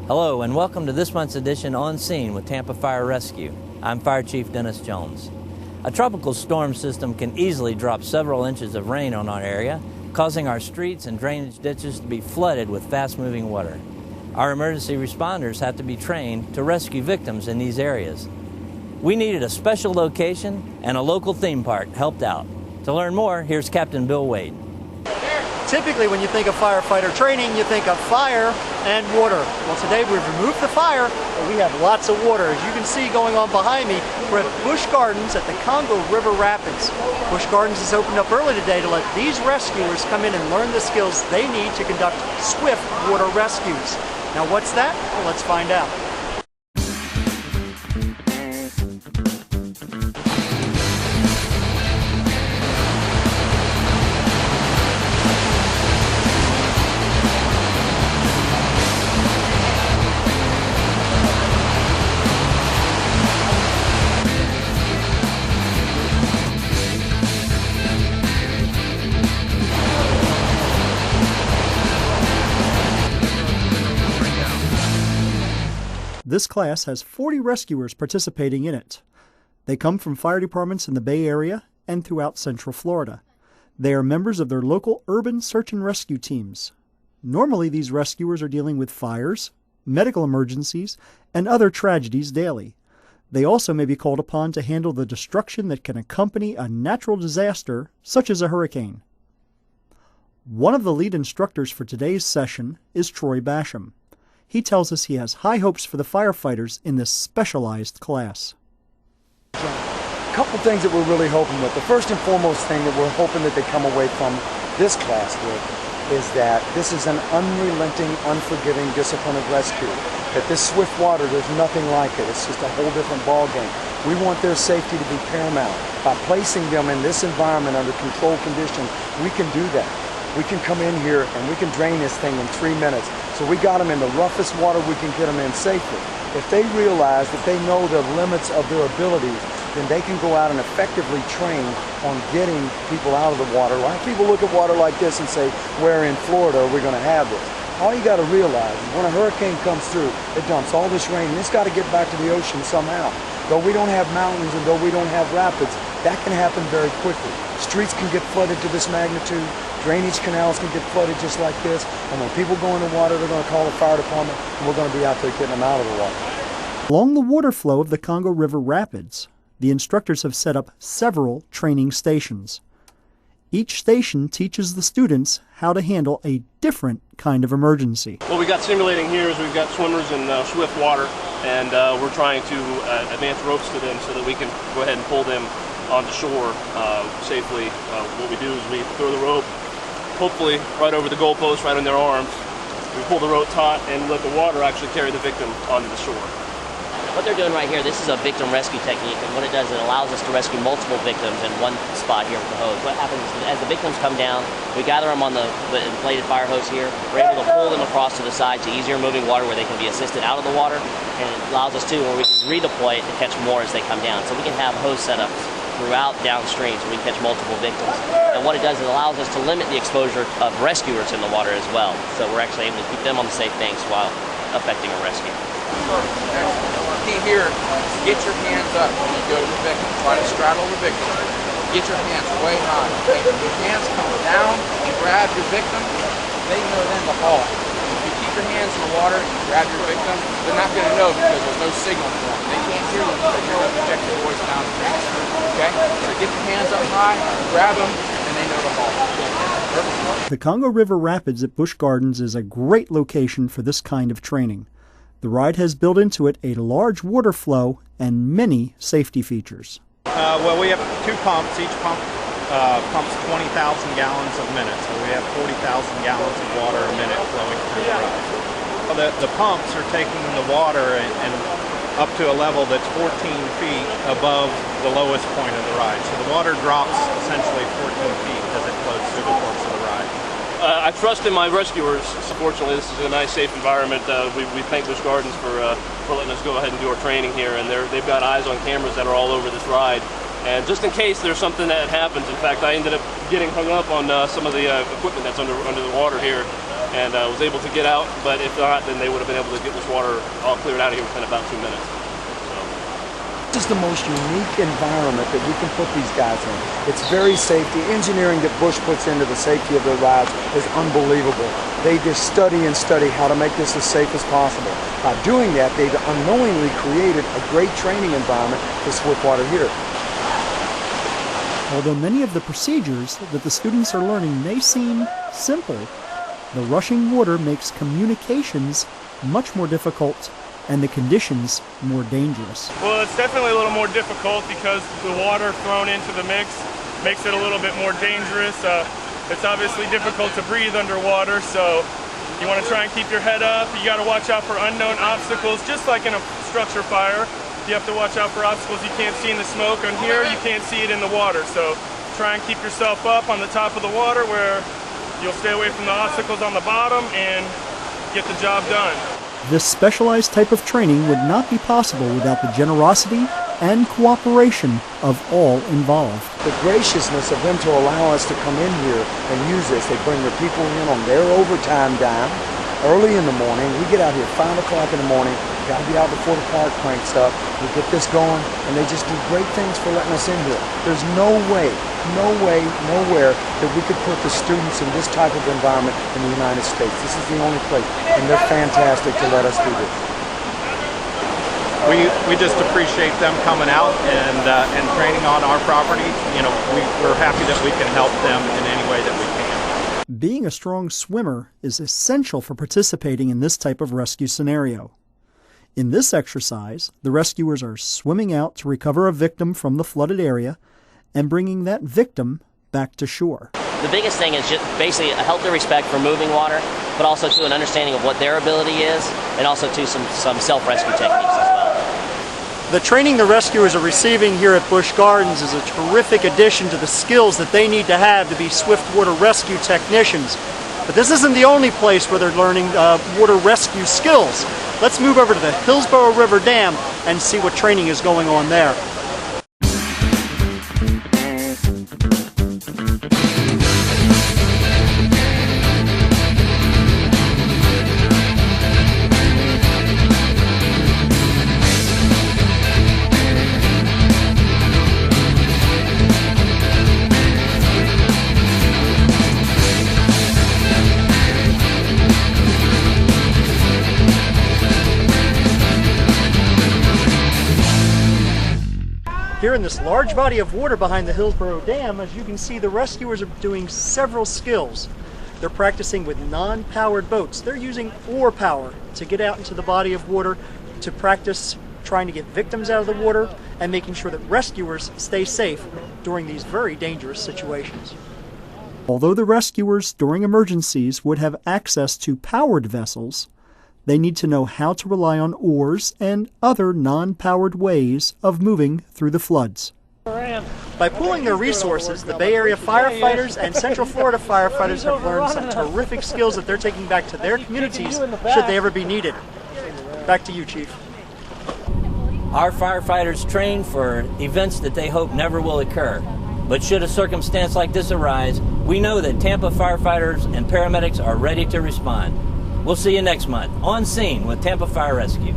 Hello and welcome to this month's edition On Scene with Tampa Fire Rescue. I'm Fire Chief Dennis Jones. A tropical storm system can easily drop several inches of rain on our area, causing our streets and drainage ditches to be flooded with fast-moving water. Our emergency responders have to be trained to rescue victims in these areas. We needed a special location, and a local theme park helped out. To learn more, here's Captain Bill Wade. Typically, when you think of firefighter training, you think of fire and water. Well, today we've removed the fire, but we have lots of water. As you can see going on behind me, we're at Busch Gardens at the Congo River Rapids. Busch Gardens is opened up early today to let these rescuers come in and learn the skills they need to conduct swift water rescues. Now, what's that? Well, let's find out. This class has 40 rescuers participating in it. They come from fire departments in the Bay Area and throughout Central Florida. They are members of their local urban search and rescue teams. Normally, these rescuers are dealing with fires, medical emergencies, and other tragedies daily. They also may be called upon to handle the destruction that can accompany a natural disaster, such as a hurricane. One of the lead instructors for today's session is Troy Basham. He tells us he has high hopes for the firefighters in this specialized class. A couple things that we're really hoping with. The first and foremost thing that we're hoping that they come away from this class with is that this is an unrelenting, unforgiving discipline of rescue. That this swift water, there's nothing like it. It's just a whole different ballgame. We want their safety to be paramount. By placing them in this environment under controlled conditions, we can do that. We can come in here and we can drain this thing in 3 minutes. So we got them in the roughest water we can get them in safely. If they realize that they know the limits of their abilities, then they can go out and effectively train on getting people out of the water. A lot of people look at water like this and say, where in Florida are we going to have this? All you got to realize is when a hurricane comes through, it dumps all this rain and it's got to get back to the ocean somehow. Though we don't have mountains and though we don't have rapids, that can happen very quickly. Streets can get flooded to this magnitude. Drainage canals can get flooded just like this. And when people go in the water, they're going to call the fire department and we're going to be out there getting them out of the water. Along the water flow of the Congo River Rapids, the instructors have set up several training stations. Each station teaches the students how to handle a different kind of emergency. What we got simulating here is we've got swimmers in swift water, and we're trying to advance ropes to them so that we can go ahead and pull them onto shore safely. What we do is we throw the rope, hopefully right over the goalpost, right in their arms. We pull the rope taut and let the water actually carry the victim onto the shore. What they're doing right here, this is a victim rescue technique, and what it does, it allows us to rescue multiple victims in one spot here with the hose. What happens is as the victims come down, we gather them on the inflated fire hose here. We're able to pull them across to the side to easier moving water where they can be assisted out of the water, and it allows us too where we can redeploy it to catch more as they come down. So we can have hose setups throughout downstream so we can catch multiple victims. And what it does, it allows us to limit the exposure of rescuers in the water as well. So we're actually able to keep them on the safe banks while affecting a rescue. Key here is get your hands up when you go to the victim. Try to straddle the victim. Get your hands way high. Okay? When your hands come down and grab your victim, they know then to haul. If you keep your hands in the water and you grab your victim, they're not going to know because there's no signal for them. They can't hear them because they hear the projected voice downstream. Okay? So get your hands up high, grab them, and they know to haul. The Congo River Rapids at Busch Gardens is a great location for this kind of training. The ride has built into it a large water flow and many safety features. Well, we have 2 pumps. Each pump pumps 20,000 gallons a minute, so we have 40,000 gallons of water a minute flowing through the ride. The pumps are taking the water and up to a level that's 14 feet above the lowest point of the ride. So the water drops essentially 14 feet as it flows through the course of the ride. I trust in my rescuers. Fortunately, this is a nice, safe environment. We thank Busch Gardens for letting us go ahead and do our training here, and they've got eyes on cameras that are all over this ride. And just in case there's something that happens, in fact, I ended up getting hung up on some of the equipment that's under the water here, and was able to get out. But if not, then they would have been able to get this water all cleared out of here within about 2 minutes. This is the most unique environment that we can put these guys in. It's very safe. The engineering that Busch puts into the safety of their rides is unbelievable. They just study and study how to make this as safe as possible. By doing that, they've unknowingly created a great training environment for swiftwater here. Although many of the procedures that the students are learning may seem simple, the rushing water makes communications much more difficult and the conditions more dangerous. Well, it's definitely a little more difficult because the water thrown into the mix makes it a little bit more dangerous. It's obviously difficult to breathe underwater, so you want to try and keep your head up. You got to watch out for unknown obstacles, just like in a structure fire. You have to watch out for obstacles you can't see in the smoke. On here, you can't see it in the water, so try and keep yourself up on the top of the water where you'll stay away from the obstacles on the bottom and get the job done. This specialized type of training would not be possible without the generosity and cooperation of all involved. The graciousness of them to allow us to come in here and use this. They bring their people in on their overtime dime early in the morning. We get out here 5 o'clock in the morning. Got to be out before the park cranks up. We get this going, and they just do great things for letting us in here. There's no way, nowhere that we could put the students in this type of environment in the United States. This is the only place, and they're fantastic to let us do this. We just appreciate them coming out and training on our property. You know, we're happy that we can help them in any way that we can. Being a strong swimmer is essential for participating in this type of rescue scenario. In this exercise, the rescuers are swimming out to recover a victim from the flooded area and bringing that victim back to shore. The biggest thing is just basically a healthy respect for moving water, but also to an understanding of what their ability is, and also to some self-rescue techniques as well. The training the rescuers are receiving here at Busch Gardens is a terrific addition to the skills that they need to have to be swiftwater rescue technicians. But this isn't the only place where they're learning water rescue skills. Let's move over to the Hillsborough River Dam and see what training is going on there. Here in this large body of water behind the Hillsborough Dam, as you can see, the rescuers are doing several skills. They're practicing with non-powered boats. They're using oar power to get out into the body of water to practice trying to get victims out of the water and making sure that rescuers stay safe during these very dangerous situations. Although the rescuers during emergencies would have access to powered vessels, they need to know how to rely on oars and other non-powered ways of moving through the floods. By pooling their resources, the Bay Area firefighters and Central Florida firefighters have learned some terrific skills that they're taking back to their communities should they ever be needed. Back to you, Chief. Our firefighters train for events that they hope never will occur. But should a circumstance like this arise, we know that Tampa firefighters and paramedics are ready to respond. We'll see you next month on Scene with Tampa Fire Rescue.